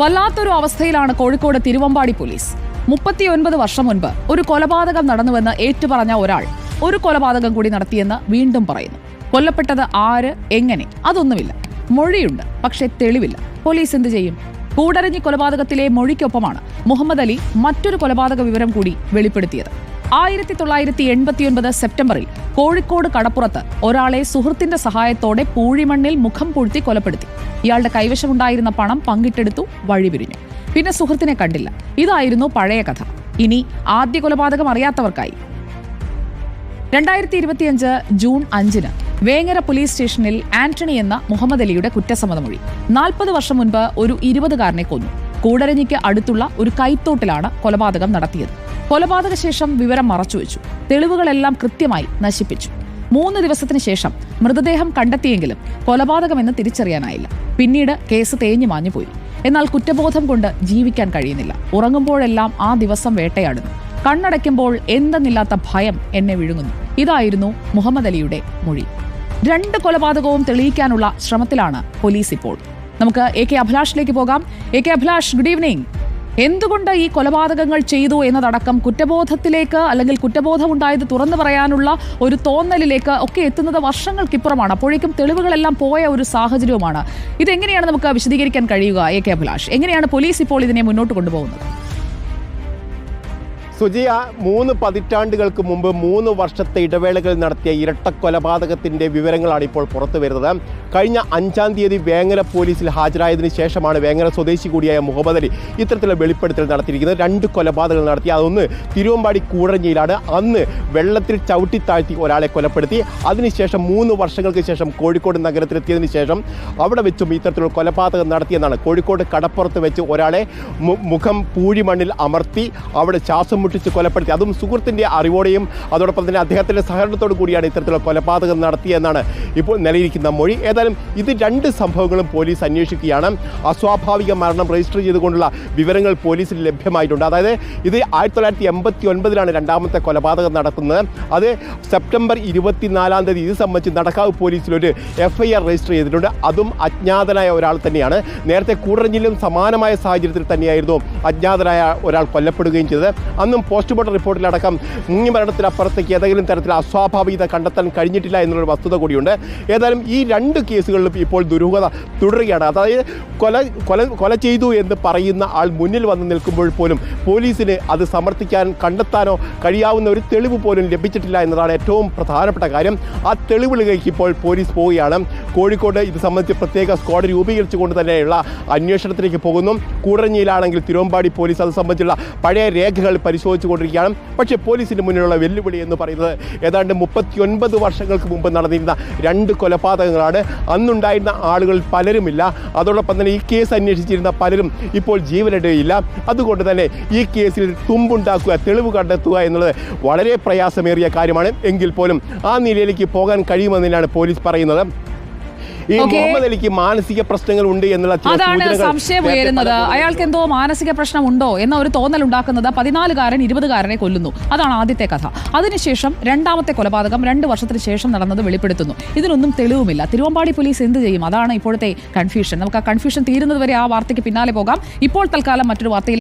വല്ലാത്തൊരു അവസ്ഥയിലാണ് കോഴിക്കോട് തിരുവമ്പാടി പോലീസ്. 39 വർഷം മുൻപ് ഒരു കൊലപാതകം നടന്നുവെന്ന് ഏറ്റുപറഞ്ഞ ഒരാൾ ഒരു കൊലപാതകം കൂടി നടത്തിയെന്ന് വീണ്ടും പറയുന്നു. കൊല്ലപ്പെട്ടത് ആര്, എങ്ങനെ, അതൊന്നുമില്ല. മൊഴിയുണ്ട്, പക്ഷേ തെളിവില്ല. പോലീസ് എന്ത് ചെയ്യും? കൂടരഞ്ഞി കൊലപാതകത്തിലെ മൊഴിക്കൊപ്പമാണ് മുഹമ്മദ് അലി മറ്റൊരു കൊലപാതക വിവരം കൂടി വെളിപ്പെടുത്തിയത്. 1989 സെപ്റ്റംബറിൽ കോഴിക്കോട് കടപ്പുറത്ത് ഒരാളെ സുഹൃത്തിന്റെ സഹായത്തോടെ പൂഴിമണ്ണിൽ മുഖം പൂഴ്ത്തി കൊലപ്പെടുത്തി. ഇയാളുടെ കൈവശമുണ്ടായിരുന്ന പണം പങ്കിട്ടെടുത്തു, വഴിപിരിഞ്ഞു. പിന്നെ സുഹൃത്തിനെ കണ്ടില്ല. ഇതായിരുന്നു പഴയ കഥ. ഇനി ആദ്യ കൊലപാതകം അറിയാത്തവർക്കായി. 2025 ജൂൺ 5 വേങ്ങര പോലീസ് സ്റ്റേഷനിൽ ആന്റണി എന്ന മുഹമ്മദ് അലിയുടെ കുറ്റസമ്മതമൊഴി. 40 വർഷം മുൻപ് ഒരു 20-കാരനെ കൊന്നു. കൂടരഞ്ഞിക്ക് അടുത്തുള്ള ഒരു കൈത്തോട്ടിലാണ് കൊലപാതകം നടത്തിയത്. കൊലപാതക ശേഷം വിവരം മറച്ചുവെച്ചു. തെളിവുകളെല്ലാം കൃത്യമായി നശിപ്പിച്ചു. 3 ദിവസത്തിന് ശേഷം മൃതദേഹം കണ്ടെത്തിയെങ്കിലും കൊലപാതകമെന്ന് തിരിച്ചറിയാനായില്ല. പിന്നീട് കേസ് തേഞ്ഞു മാഞ്ഞുപോയി. എന്നാൽ കുറ്റബോധം കൊണ്ട് ജീവിക്കാൻ കഴിയുന്നില്ല. ഉറങ്ങുമ്പോഴെല്ലാം ആ ദിവസം വേട്ടയാടുന്നു. കണ്ണടയ്ക്കുമ്പോൾ എന്തെന്നില്ലാത്ത ഭയം എന്നെ വിഴുങ്ങുന്നു. ഇതായിരുന്നു മുഹമ്മദ് അലിയുടെ മൊഴി. 2 കൊലപാതകവും തെളിയിക്കാനുള്ള ശ്രമത്തിലാണ് പോലീസ് ഇപ്പോൾ. നമുക്ക് AK അഭിലാഷിലേക്ക് പോകാം. AK Abhilash, good evening. എന്തുകൊണ്ട് ഈ കൊലപാതകങ്ങൾ ചെയ്തു എന്നതടക്കം കുറ്റബോധത്തിലേക്ക്, അല്ലെങ്കിൽ കുറ്റബോധമുണ്ടായത് തുറന്നു പറയാനുള്ള ഒരു തോന്നലിലേക്ക് ഒക്കെ എത്തുന്നത് വർഷങ്ങൾക്കിപ്പുറമാണ്. അപ്പോഴേക്കും തെളിവുകളെല്ലാം പോയ ഒരു സാഹചര്യവുമാണ്. ഇതെങ്ങനെയാണ് നമുക്ക് വിശദീകരിക്കാൻ കഴിയുക AK അഭിലാഷ്? എങ്ങനെയാണ് പോലീസ് ഇപ്പോൾ ഇതിനെ മുന്നോട്ട് കൊണ്ടുപോകുന്നത്? സുജിയ, 3 പതിറ്റാണ്ടുകൾക്ക് മുമ്പ് 3 വർഷത്തെ ഇടവേളകളിൽ നടത്തിയ ഇരട്ട കൊലപാതകത്തിൻ്റെ വിവരങ്ങളാണ് ഇപ്പോൾ പുറത്തു വരുന്നത്. കഴിഞ്ഞ 5-ാം തീയതി വേങ്ങര പോലീസിൽ ഹാജരായതിനു ശേഷമാണ് വേങ്ങര സ്വദേശി കൂടിയായ മുഹമ്മദ് അലി ഇത്തരത്തിലുള്ള വെളിപ്പെടുത്തൽ നടത്തിയിരിക്കുന്നത്. 2 കൊലപാതകങ്ങൾ നടത്തി. അതൊന്ന് തിരുവമ്പാടി കൂടരഞ്ഞിയിലാണ്. അന്ന് വെള്ളത്തിൽ ചവിട്ടിത്താഴ്ത്തി ഒരാളെ കൊലപ്പെടുത്തി. അതിനുശേഷം 3 വർഷങ്ങൾക്ക് ശേഷം കോഴിക്കോട് നഗരത്തിലെത്തിയതിനു ശേഷം അവിടെ വെച്ചും ഇത്തരത്തിലുള്ള കൊലപാതകം നടത്തിയെന്നാണ്. കോഴിക്കോട് കടപ്പുറത്ത് വെച്ച് ഒരാളെ മുഖം പൂഴിമണ്ണിൽ അമർത്തി അവിടെ ശ്വാസം മുട്ടിച്ച് കൊലപ്പെടുത്തി. അതും സുഹൃത്തിൻ്റെ അറിവോടെയും അതോടൊപ്പം തന്നെ അദ്ദേഹത്തിൻ്റെ സഹകരണത്തോടു കൂടിയാണ് ഇത്തരത്തിലുള്ള കൊലപാതകം നടത്തിയെന്നാണ് ഇപ്പോൾ നിലയിരിക്കുന്ന മൊഴി. ഏതായാലും ഇത് 2 സംഭവങ്ങളും പോലീസ് അന്വേഷിക്കുകയാണ്. അസ്വാഭാവിക മരണം രജിസ്റ്റർ ചെയ്തുകൊണ്ടുള്ള വിവരങ്ങൾ പോലീസിന് ലഭ്യമായിട്ടുണ്ട്. അതായത് ഇത് 1989 രണ്ടാമത്തെ കൊലപാതകം നടക്കുന്നത്. അത് സെപ്റ്റംബർ 24-ാം തീയതി ഇത് സംബന്ധിച്ച് നടക്കാവ് പോലീസിലൊരു FIR രജിസ്റ്റർ ചെയ്തിട്ടുണ്ട്. അതും അജ്ഞാതനായ ഒരാൾ തന്നെയാണ്. നേരത്തെ കൂടരഞ്ഞിയിലും സമാനമായ സാഹചര്യത്തിൽ തന്നെയായിരുന്നു അജ്ഞാതനായ ഒരാൾ കൊല്ലപ്പെടുകയും ചെയ്തത്. അന്നും പോസ്റ്റ്മോർട്ടം റിപ്പോർട്ടിലടക്കം മുങ്ങിമരണത്തിനപ്പുറത്തേക്ക് ഏതെങ്കിലും തരത്തിൽ അസ്വാഭാവികത കണ്ടെത്താൻ കഴിഞ്ഞിട്ടില്ല എന്നുള്ളൊരു വസ്തുത കൂടിയുണ്ട്. ഏതായാലും ഈ 2 കേസുകളിലും ഇപ്പോൾ ദുരൂഹത തുടരുകയാണ്. അതായത് കൊല ചെയ്തു എന്ന് പറയുന്ന ആൾ മുന്നിൽ വന്ന് നിൽക്കുമ്പോൾ പോലും പോലീസിന് അത് സമർത്ഥിക്കാൻ, കണ്ടെത്താനോ കഴിയാവുന്ന ഒരു തെളിവ് പോലും ലഭിച്ചിട്ടില്ല എന്നതാണ് ഏറ്റവും പ്രധാനപ്പെട്ട കാര്യം. ആ തെളിവുകളിലേക്ക് ഇപ്പോൾ പോലീസ് പോവുകയാണ്. കോഴിക്കോട് ഇത് സംബന്ധിച്ച് പ്രത്യേക സ്ക്വാഡ് രൂപീകരിച്ചുകൊണ്ട് തന്നെയുള്ള അന്വേഷണത്തിലേക്ക് പോകുന്നു. കൂടരഞ്ഞിയിലാണെങ്കിൽ തിരുവമ്പാടി പോലീസ് അത് സംബന്ധിച്ചുള്ള പഴയ രേഖകൾ പരിശോധിച്ചുകൊണ്ടിരിക്കുകയാണ്. പക്ഷേ പോലീസിന് മുന്നിലുള്ള വെല്ലുവിളി എന്ന് പറയുന്നത് ഏതാണ്ട് 39 വർഷങ്ങൾക്ക് മുമ്പ് നടന്നിരുന്ന 2 കൊലപാതകങ്ങളാണ്. അന്നുണ്ടായിരുന്ന ആളുകൾ പലരുമില്ല. അതോടൊപ്പം തന്നെ ഈ കേസ് അന്വേഷിച്ചിരുന്ന പലരും ഇപ്പോൾ ജീവനിടയില്ല. അതുകൊണ്ട് തന്നെ ഈ കേസിൽ തുമ്പുണ്ടാക്കുക, തെളിവ് കണ്ടെത്തുക എന്നുള്ളത് വളരെ പ്രയാസമേറിയ കാര്യമാണ്. എങ്കിൽ പോലും ആ നിലയിലേക്ക് പോകാൻ കഴിയുമെന്നാണ് പോലീസ് പറയുന്നത്. ഈ മുഹമ്മദ് അലിക്ക് മാനസിക പ്രശ്നങ്ങൾ ഉണ്ട് എന്നുള്ള അതാണ് സംശയം ഉയരുന്നത്. അയാൾക്ക് എന്തോ മാനസിക പ്രശ്നമുണ്ടോ എന്ന ഒരു തോന്നൽ ഉണ്ടാക്കുന്നത് 14-കാരൻ 20-കാരനെ കൊല്ലുന്നു. അതാണ് ആദ്യത്തെ കഥ. അതിനുശേഷം 2ാമത്തെ കൊലപാതകം 2 വർഷത്തിന് ശേഷം നടന്നത് വെളിപ്പെടുത്തുന്നു. ഇതിനൊന്നും തെളിവുമില്ല. തിരുവമ്പാടി പോലീസ് എന്ത് ചെയ്യും? അതാണ് ഇപ്പോഴത്തെ കൺഫ്യൂഷൻ. നമുക്ക് ആ കൺഫ്യൂഷൻ തീരുന്നതുവരെ ആ വാർത്തയ്ക്ക് പിന്നാലെ പോകാം. ഇപ്പോൾ തൽക്കാലം മറ്റൊരു വാർത്തയിൽ